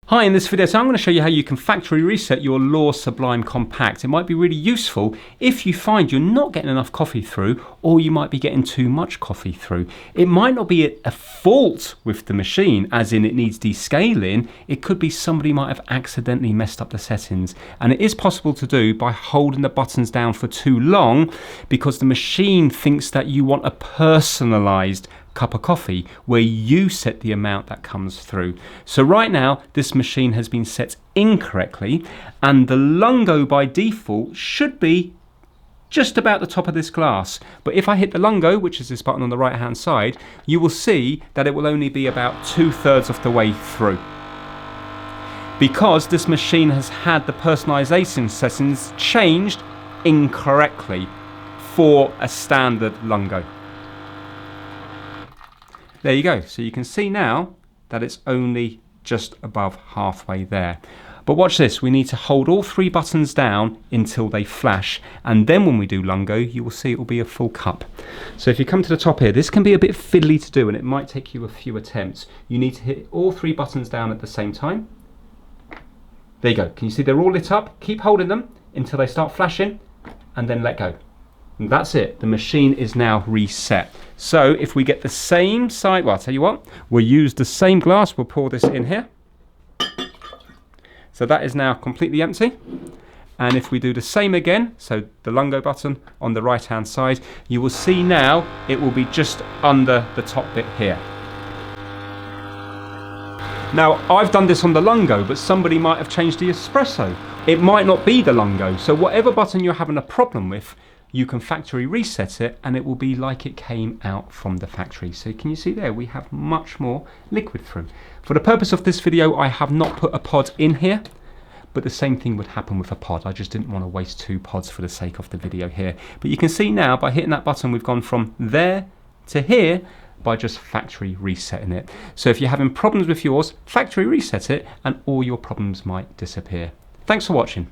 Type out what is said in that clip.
Hi, in this video, so I'm going to show you how you can factory reset your L'OR Sublime Compact. It might be really useful if you find you're not getting enough coffee through, or you might be getting too much coffee through. It might not be a fault with the machine, as in it needs descaling. It could be somebody might have accidentally messed up the settings. And it is possible to do by holding the buttons down for too long, because the machine thinks that you want a personalized cup of coffee where you set the amount that comes through. So right now this machine has been set incorrectly, and the lungo by default should be just about the top of this glass. But if I hit the lungo, which is this button on the right hand side, you will see that it will only be about 2/3 of the way through, because this machine has had the personalization settings changed incorrectly for a standard lungo. There you go. So you can see now that it's only just above halfway there. But watch this, we need to hold all three buttons down until they flash, and then when we do lungo, you will see it will be a full cup. So if you come to the top here, this can be a bit fiddly to do, and it might take you a few attempts. You need to hit all three buttons down at the same time. There you go. Can you see they're all lit up? Keep holding them until they start flashing, and then let go. And that's it, the machine is now reset. So if we get the same side, well, I'll tell you what, we'll use the same glass, we'll pour this in here. So that is now completely empty. And if we do the same again, so the lungo button on the right hand side, you will see now it will be just under the top bit here. Now, I've done this on the lungo, but somebody might have changed the espresso. It might not be the lungo, so whatever button you're having a problem with, you can factory reset it and it will be like it came out from the factory. So can you see there, we have much more liquid through. For the purpose of this video, I have not put a pod in here, but the same thing would happen with a pod. I just didn't want to waste two pods for the sake of the video here. But you can see now, by hitting that button, we've gone from there to here by just factory resetting it. So if you're having problems with yours, factory reset it and all your problems might disappear. Thanks for watching.